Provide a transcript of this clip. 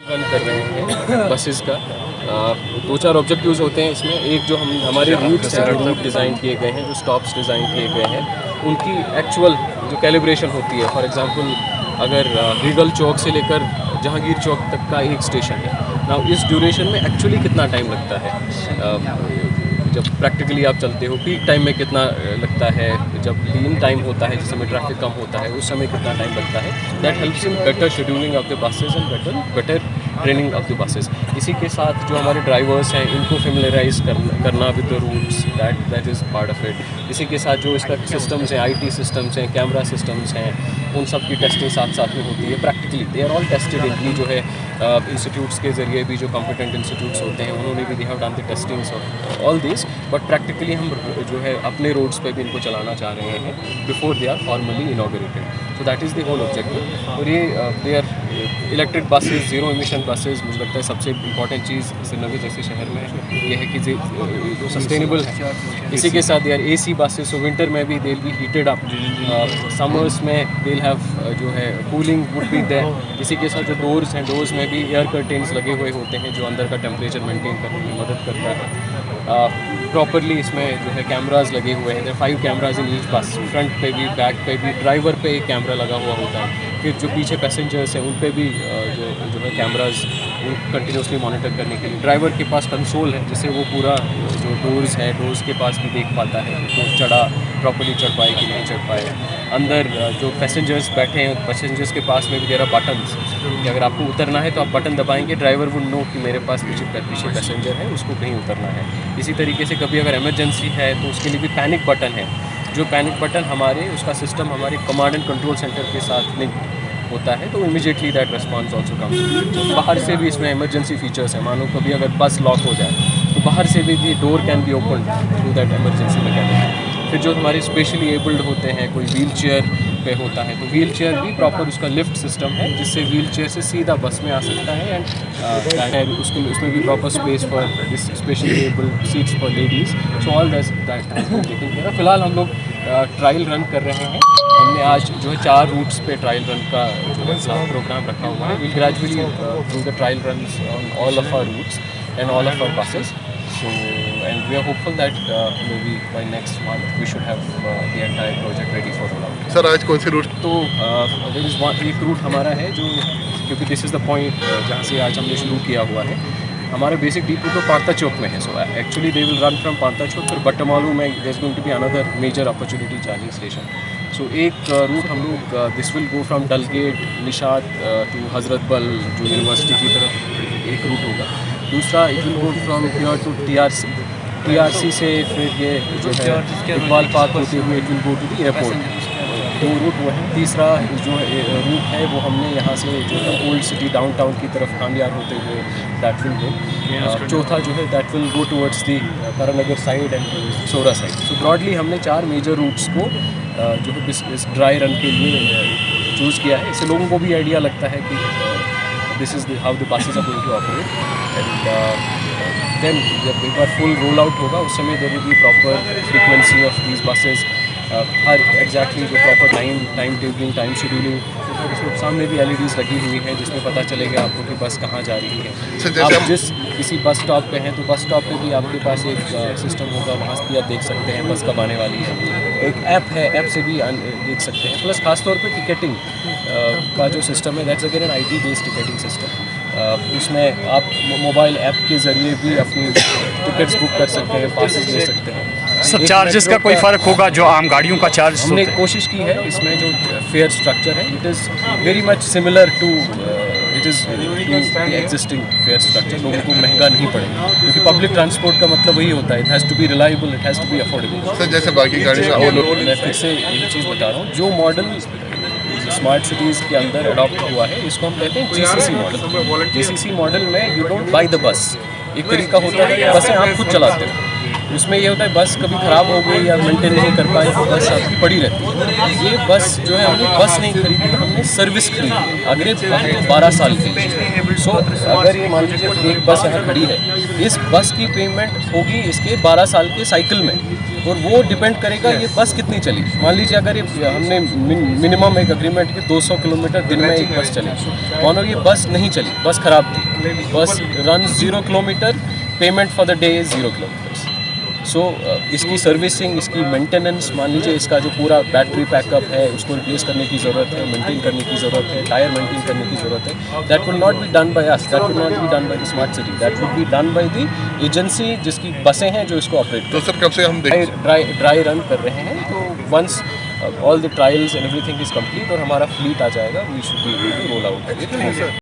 Run कर रहे हैं बसेस का। दो चार ऑब्जेक्टिव्स होते हैं इसमें। एक जो हमारे रूट्स हैं, रूट डिज़ाइन किए गए हैं, जो स्टॉप्स डिज़ाइन किए गए हैं, उनकी एक्चुअल जो कैलिब्रेशन होती है। फॉर एग्जांपल अगर रीगल चौक से लेकर जहांगीर चौक तक का एक स्टेशन है ना, इस ड्यूरेशन में एक्चुअली कितना टाइम लगता है। जब प्रैक्टिकली आप चलते हो पीक टाइम में कितना लगता है, जब लीन टाइम होता है जिस समय ट्रैफिक कम होता है उस समय कितना टाइम लगता है। That helps in better scheduling of the buses and better training of the buses. इसी के साथ जो हमारे ड्राइवर्स हैं इनको फेमिलराइज करना with the routes, that is part of it. इसी के साथ जो इसका सिस्टम्स हैं, IT सिस्टम्स हैं, कैमरा सिस्टम्स हैं, उन सब की टेस्टिंग साथ में होती है। Practically they are all tested इनकी जो है इंस्टीट्यूट्स के ज़रिए भी, जो कॉम्पिटेंट इंस्टीट्यूट्स होते हैं उन्होंने भी they have done the testings of all this. But practically हम जो है अपने रोड्स पे भी इनको चलाना चाह रहे हैं before they are formally inaugurated. So that is the whole objective. और ये they are electric buses, zero emission buses. मुझे लगता है सबसे इंपॉर्टेंट चीज़ श्रीनगर जैसे शहर में ये है कि जो सस्टेनेबल है। इसी के साथ यार AC बसेस, सो विंटर में भी they will be heated up, summers में दे विल हैव जो है कूलिंग वुड बी देयर। इसी के साथ जो डोर्स हैं, डोर्स में भी एयर कर्टेन्स लगे हुए होते हैं जो अंदर का टेम्परेचर मेंटेन करने में मदद करता है। प्रॉपरली इसमें जो है कैमरास लगे हुए हैं। 5 कैमराज इन ईच बस, फ्रंट पे भी, बैक पे भी, ड्राइवर पे एक कैमरा लगा हुआ होता है। फिर जो पीछे पैसेंजर्स हैं उन पे भी जो है कैमराज कंटिन्यूसली मॉनिटर करने के लिए। ड्राइवर के पास कंसोल है जिससे वो पूरा जो डोर्स है, डोर्स के पास भी देख पाता है तो चढ़ा प्रॉपरली चढ़ पाए कि नहीं चढ़ पाए। अंदर जो पैसेंजर्स बैठे हैं, पैसेंजर्स के पास में भी देरा बटन्स कि अगर आपको उतरना है तो आप बटन दबाएंगे, ड्राइवर वुड नो कि मेरे पास पीछे पैसेंजर है, उसको कहीं उतरना है। इसी तरीके से कभी अगर इमरजेंसी है तो उसके लिए भी पैनिक बटन है। जो पैनिक बटन हमारे उसका सिस्टम हमारे कमांड एंड कंट्रोल सेंटर के साथ लिंक होता है तो immediately that response also comes. बाहर से भी इसमें इमरजेंसी फीचर्स हैं। मानो कभी अगर बस लॉक हो जाए तो बाहर से भी दी door can be open through that emergency mechanism. फिर जो हमारे स्पेशली एबल्ड होते हैं, कोई व्हील चेयर पे होता है तो व्हील चेयर भी प्रॉपर उसका लिफ्ट सिस्टम है जिससे व्हील चेयर से सीधा बस में आ सकता है। एंड उसमें भी proper space for this specially abled seats for ladies. So all that has been taken care of. फिलहाल हम लोग ट्रायल रन कर रहे हैं। हमने आज जो है 4 रूट्स पे ट्रायल रन का जो है प्रोग्राम रखा हुआ है। Will gradually do the trial runs on all of our routes and all of our buses. So, and we are hopeful that maybe by next month we should have the entire project ready for rollout. Sir आज कौन से root? तो there is एक root हमारा है जो, क्योंकि this is the point जहाँ से आज हमने शुरू किया हुआ है। हमारा बेसिक डिपो तो पांता चौक में है। So actually they will run from Panta Chowk, फिर बट्टामालू में there is going to be another major opportunity charging station. So एक रूट हम लोग this will go from Dalgate, Nishat to Hazratbal जो यूनिवर्सिटी की तरफ एक रूट होगा। दूसरा it will go from here to TRC से फिर ये जो है इकबाल पार्क होते हुए it will go to the airport. 2 route वो है। तीसरा जो रूट है वो हमने यहाँ से जो है ओल्ड सिटी डाउनटाउन की तरफ खानियार होते हुए दैट विल गो। चौथा जो है that will go towards the Taranagar side and Sora side. So broadly हमने 4 मेजर रूट्स को जो है इस ड्राई रन के लिए चूज़ किया है। इससे लोगों को भी आइडिया लगता है कि this is how the buses are going to operate. And then जब एक बार फुल रोल आउट होगा उस समय there will be proper frequency of these buses, हर एग्जैक्टली जो proper time tabling, time scheduling. उसमें सामने भी LEDs लगी हुई हैं जिसमें पता चलेगा आपको कि बस कहाँ जा रही है। आप जिस किसी बस स्टॉप पे हैं तो बस स्टॉप पे भी आपके पास एक सिस्टम होगा, वहाँ से भी आप देख सकते हैं बस कब आने वाली है। एक ऐप है, ऐप से भी देख सकते हैं। प्लस खासतौर पे टिकटिंग का जो सिस्टम है that's again an IT based ticketing system. उसमें आप मोबाइल ऐप के ज़रिए भी अपनी टिकट्स बुक कर सकते हैं, पासेस ले सकते हैं। सब चार्जेस का कोई फ़र्क होगा जो आम गाड़ियों का चार्ज? हमने कोशिश की है इसमें जो फेयर स्ट्रक्चर है it is very much similar to existing fare structure. लोगों को महंगा नहीं पड़ेगा क्योंकि पब्लिक ट्रांसपोर्ट का मतलब वही होता है, it has to be reliable, it has to be affordable. Sir जैसे बाकी गाड़ी मैं फिर से एक चीज़ बता रहा हूँ, जो मॉडल स्मार्ट सिटीज़ के अंदर अडॉप्ट हुआ है इसको हम कहते हैं GCC मॉडल। GCC मॉडल में you don't by the bus. एक तरीका होता है कि बसें आप खुद चलाते हो। उसमें ये होता है बस कभी ख़राब हो गई या मेंटेन नहीं कर पाए तो बस आपकी पड़ी रहती है। ये बस जो है हमने बस नहीं खरीदी, हमने सर्विस खरीदी अगले 12 साल के लिए। सो अगर ये मान लीजिए एक बस यहाँ खड़ी है, इस बस की पेमेंट होगी इसके 12 साल के साइकिल में। और वो डिपेंड करेगा ये बस कितनी चली। मान लीजिए अगर ये हमने मिनिमम एक अग्रीमेंट की 200 किलोमीटर दिन में एक बस चली, मानो ये बस नहीं चली, बस ख़राब थी, bus run 0 kilometre, payment for the day is 0 kilometres. So इसकी सर्विसिंग, इसकी मेंटेनेंस, मान लीजिए इसका जो पूरा बैटरी पैकअप है उसको रिप्लेस करने की ज़रूरत है, मेंटेन करने की ज़रूरत है, टायर मेंटेन करने की ज़रूरत है। That will not be done by us, that will not be done by the smart city, that will be done by the agency जिसकी बसें हैं जो इसको ऑपरेट तो सर कब से हम देख ड्राई रन कर रहे हैं। तो once all the trials and everything is complete और हमारा फ्लीट आ जाएगा, we should be able to roll out.